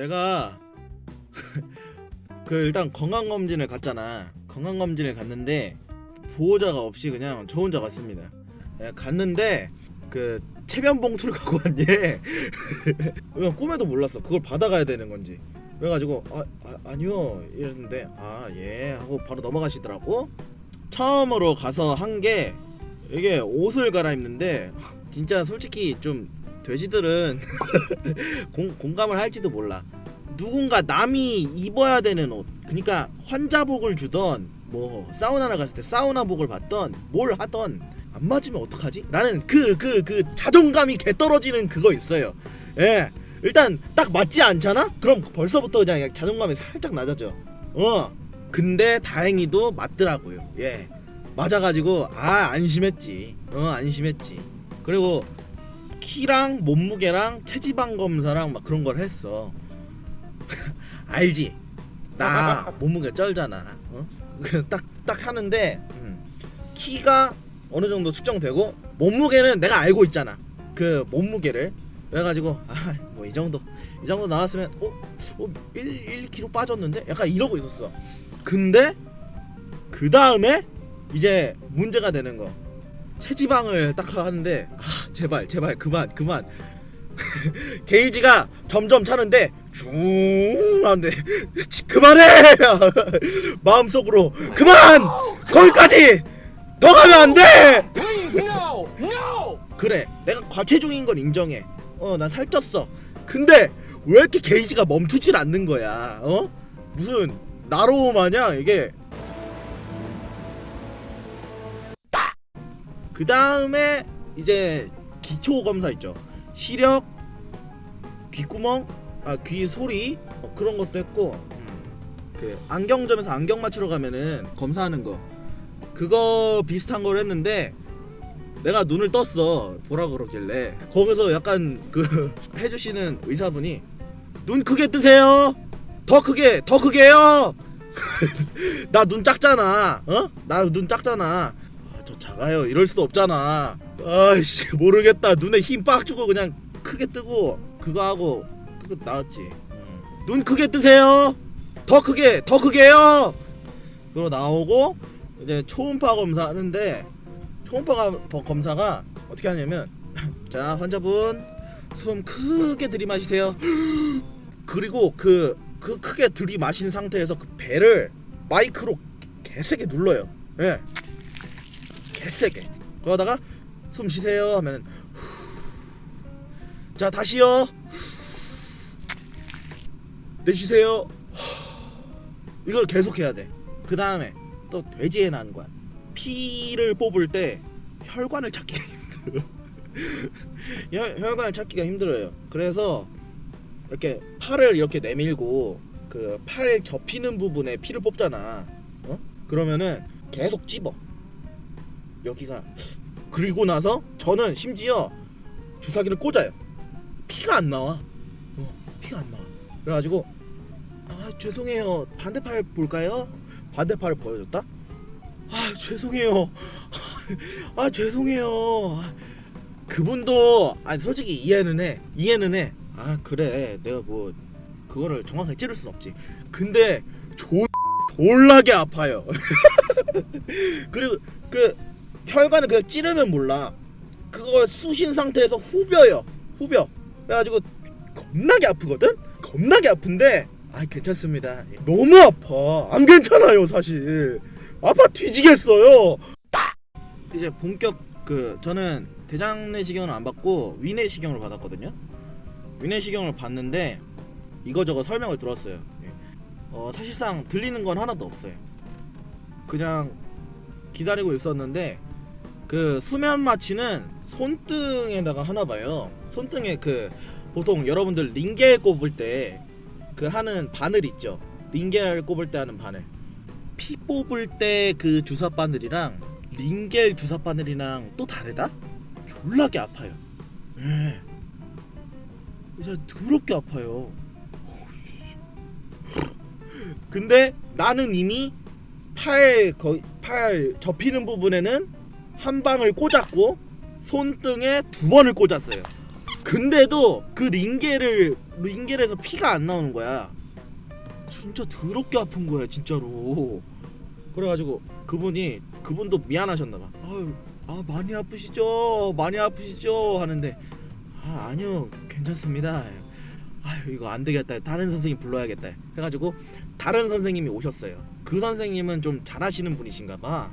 내가 그 일단 건강검진을 갔잖아. 건강검진을 갔는데 보호자가 없이 그냥 저 혼자 갔습니다. 갔는데 그 체변 봉투를 갖고 왔니? 그냥 꿈에도 몰랐어. 그걸 받아가야 되는 건지. 그래가지고 아니요 이랬는데 예 하고 바로 넘어가시더라고. 처음으로 가서 한 게 이게 옷을 갈아입는데 진짜 솔직히 좀 돼지들은 공감을 할지도 몰라. 누군가 남이 입어야 되는 옷, 그러니까 환자복을 주던 뭐 사우나를 갔을 때 사우나복을 받던 뭘 하던 안 맞으면 어떡하지? 라는 그 자존감이 개 떨어지는 그거 있어요. 예, 일단 딱 맞지 않잖아? 그럼 벌써부터 그냥 자존감이 살짝 낮아져. 근데 다행히도 맞더라고요. 예, 맞아가지고 안심했지. 안심했지. 그리고 키랑 몸무게랑 체지방 검사랑 막 그런 걸 했어. 알지? 나 몸무게 쩔잖아. 딱 하는데 키가 어느 정도 측정되고 몸무게는 내가 알고 있잖아. 그 몸무게를. 그래가지고 뭐 이 정도 나왔으면 1kg 빠졌는데? 약간 이러고 있었어. 근데 그 다음에 이제 문제가 되는 거. 체지방을 딱 하는데 제발 그만. 게이지가 점점 차는데 쭉 하는데 그만해. 마음속으로 그만. 거기까지 더 가면 안 돼. 그래, 내가 과체중인 건 인정해. 난 살쪘어. 근데 왜 이렇게 게이지가 멈추질 않는 거야? 무슨 나로 마냥 이게. 그 다음에 이제 기초 검사 있죠. 시력, 귓구멍, 귀 소리 그런 것도 했고, 그 안경점에서 안경 맞추러 가면은 검사하는 거, 그거 비슷한 걸 했는데 내가 눈을 떴어. 보라 그러길래. 거기서 약간 그 해주시는 의사분이 눈 크게 뜨세요. 더 크게요. 나 눈 작잖아. 나 눈 작잖아. 저 작아요. 이럴 수도 없잖아. 아이씨 모르겠다. 눈에 힘 빡 주고 그냥 크게 뜨고 그거 하고 그거 나왔지. 눈 크게 뜨세요. 더 크게요. 그리고 나오고 이제 초음파 검사 하는데, 초음파 검사가 어떻게 하냐면 자, 환자분 숨 크게 들이마시세요. 그리고 그 크게 들이마신 상태에서 그 배를 마이크로 개세게 눌러요. 예, 개세게. 그러다가 숨 쉬세요 하면은 자, 다시요. 내쉬세요. 이걸 계속 해야 돼. 그 다음에 또 돼지에 난 거야. 피를 뽑을 때 혈관을 찾기가 힘들어. 혈관을 찾기가 힘들어요. 그래서 이렇게 팔을 이렇게 내밀고 그 팔 접히는 부분에 피를 뽑잖아. 그러면은 계속 찝어 여기가. 그리고 나서 저는 심지어 주사기를 꽂아요. 피가 안 나와. 피가 안 나와. 그래가지고 죄송해요, 반대팔 볼까요? 반대팔을 보여줬다. 죄송해요. 죄송해요. 그분도 솔직히 이해는 해. 그래, 내가 뭐 그거를 정확하게 찌를 순 없지. 근데 졸라게 아파요. 그리고 그 혈관을 그냥 찌르면 몰라. 그걸 쑤신 상태에서 후벼요. 그래가지고 겁나게 아프거든? 겁나게 아픈데 괜찮습니다. 너무 아파. 안 괜찮아요 사실. 아파 뒤지겠어요. 이제 본격 저는 대장내시경을 안 받고 위내시경을 받았거든요. 위내시경을 받는데 이거저거 설명을 들었어요. 사실상 들리는 건 하나도 없어요. 그냥 기다리고 있었는데 그 수면 마취는 손등에다가 하나 봐요. 손등에 보통 여러분들 링겔 꼽을 때 하는 바늘 있죠. 링겔 꼽을 때 하는 바늘. 피 뽑을 때 그 주사 바늘이랑 링겔 주사 바늘이랑 또 다르다? 졸라게 아파요. 예. 진짜 더럽게 아파요. 근데 나는 이미 팔 접히는 부분에는 한 방을 꽂았고 손등에 2번을 꽂았어요. 근데도 그 링겔에서 피가 안 나오는 거야. 진짜 더럽게 아픈 거야 진짜로. 그래가지고 그분도 미안하셨나봐. 아유, 많이 아프시죠 하는데, 아니요 괜찮습니다. 아유 이거 안 되겠다, 다른 선생님 불러야겠다 해가지고 다른 선생님이 오셨어요. 그 선생님은 좀 잘하시는 분이신가봐.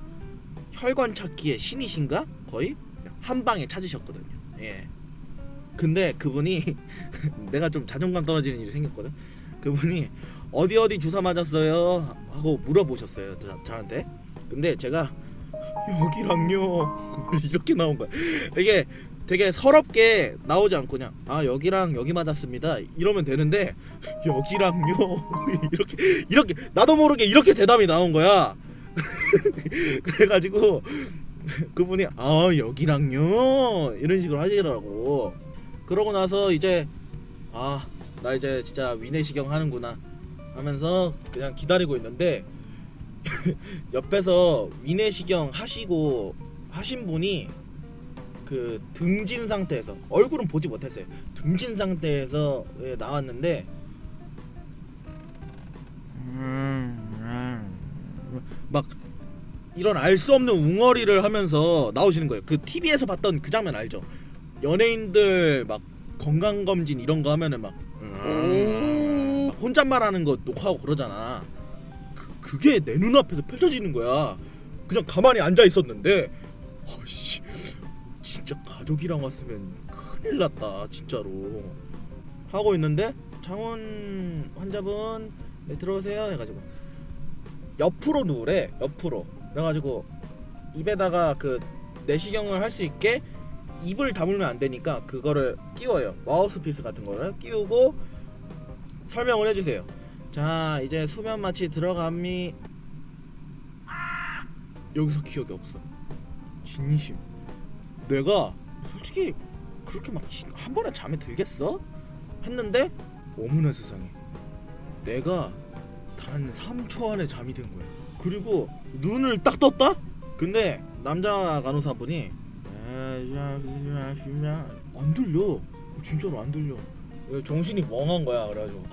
혈관 찾기의 신이신가? 거의 한 방에 찾으셨거든요. 예. 근데 그분이 내가 좀 자존감 떨어지는 일이 생겼거든. 그분이 어디 주사 맞았어요 하고 물어보셨어요 저한테. 근데 제가 여기랑요 이렇게 나온 거야. 이게 되게 서럽게 나오지 않고 그냥 여기랑 여기 맞았습니다 이러면 되는데, 여기랑요 이렇게 나도 모르게 이렇게 대답이 나온 거야. 그래가지고 그분이 여기랑요 이런 식으로 하시더라고. 그러고 나서 이제 나 이제 진짜 위내시경 하는구나 하면서 그냥 기다리고 있는데 옆에서 위내시경 하신 분이 그 등진 상태에서, 얼굴은 보지 못했어요. 등진 상태에서 나왔는데 막 이런 알 수 없는 웅어리를 하면서 나오시는 거예요. 그 TV에서 봤던 그 장면 알죠? 연예인들 막 건강검진 이런 거 하면은 막 혼잣말하는 거 녹화하고 그러잖아. 그게 내 눈앞에서 펼쳐지는 거야. 그냥 가만히 앉아 있었는데 씨, 진짜 가족이랑 왔으면 큰일 났다 진짜로 하고 있는데, 장원 환자분 네 들어오세요 해가지고 옆으로 누우래. 옆으로. 그래가지고 입에다가 그 내시경을 할 수 있게 입을 다물면 안 되니까 그거를 끼워요. 마우스피스 같은 거를 끼우고 설명을 해주세요. 자 이제 수면 마취 들어갑니. 여기서 기억이 없어. 진심. 내가 솔직히 그렇게 막 한 번에 잠에 들겠어? 했는데 어머나 세상에, 내가 단 3초 안에 잠이 든 거야. 그리고 눈을 딱 떴다? 근데 남자 간호사분이 안 들려. 진짜로 안 들려. 정신이 멍한 거야. 그래가지고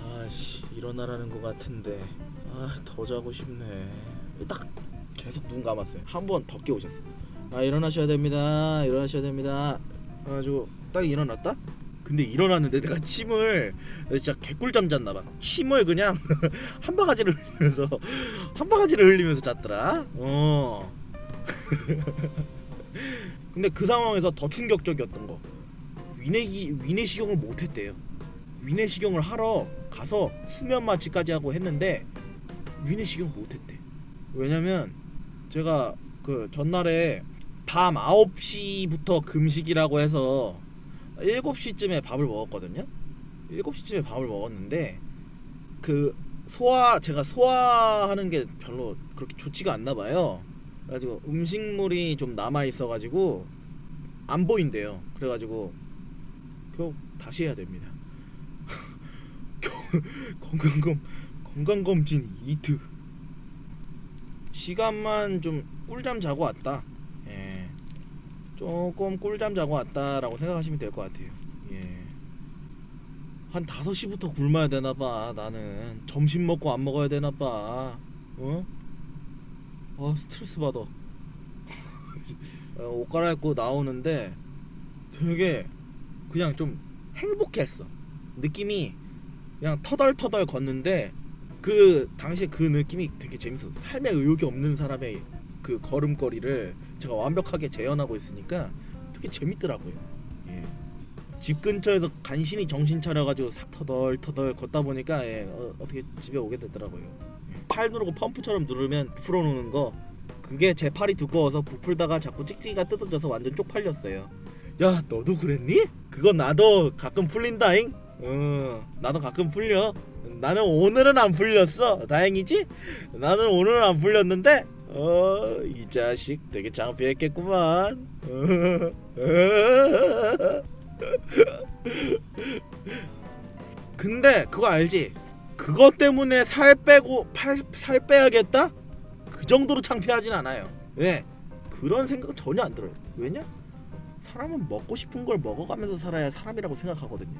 일어나라는 거 같은데 더 자고 싶네. 딱 계속 눈 감았어요. 한 번 더 깨우셨어. 일어나셔야 됩니다. 그래가지고 딱 일어났다? 근데 일어났는데 내가 침을 진짜 개꿀잠 잤나봐. 침을 그냥 한 바가지를 흘리면서 잤더라. 근데 그 상황에서 더 충격적이었던 거, 위내시경을 못했대요. 위내시경을 하러 가서 수면 마취까지 하고 했는데 위내시경 못했대. 왜냐면 제가 그 전날에 밤 9시부터 금식이라고 해서 7시쯤에 밥을 먹었거든요. 7시쯤에 밥을 먹었는데 그 제가 소화하는 게 별로 그렇게 좋지가 않나 봐요. 그래가지고 음식물이 좀 남아 있어가지고 안 보인대요. 그래가지고 겨우 다시 해야 됩니다. 건강검진 이틀. 시간만 좀 꿀잠 자고 왔다. 예, 조금 꿀잠 자고 왔다라고 생각하시면 될 것 같아요. 예, 한 5시부터 굶어야 되나봐. 나는 점심 먹고 안 먹어야 되나봐. 스트레스 받아. 옷 갈아입고 나오는데 되게 그냥 좀 행복했어. 느낌이 그냥 터덜터덜 걷는데 그 당시에 그 느낌이 되게 재밌었어. 삶에 의욕이 없는 사람의 그 걸음걸이를 제가 완벽하게 재현하고 있으니까 되게 재밌더라고요. 예. 집 근처에서 간신히 정신 차려가지고 터덜터덜 걷다 보니까 어떻게 집에 오게 되더라고요. 팔 누르고 펌프처럼 누르면 부풀어 놓는 거, 그게 제 팔이 두꺼워서 부풀다가 자꾸 찍찍이가 뜯어져서 완전 쪽팔렸어요. 야 너도 그랬니? 그거 나도 가끔 풀린다잉. 나도 가끔 풀려. 나는 오늘은 안 풀렸어. 다행이지? 나는 오늘은 안 풀렸는데 이 자식 되게 창피했겠구만. 근데 그거 알지? 그것 때문에 살 빼야겠다? 그 정도로 창피하진 않아요. 왜? 그런 생각 전혀 안 들어요. 왜냐? 사람은 먹고 싶은 걸 먹어가면서 살아야 사람이라고 생각하거든요.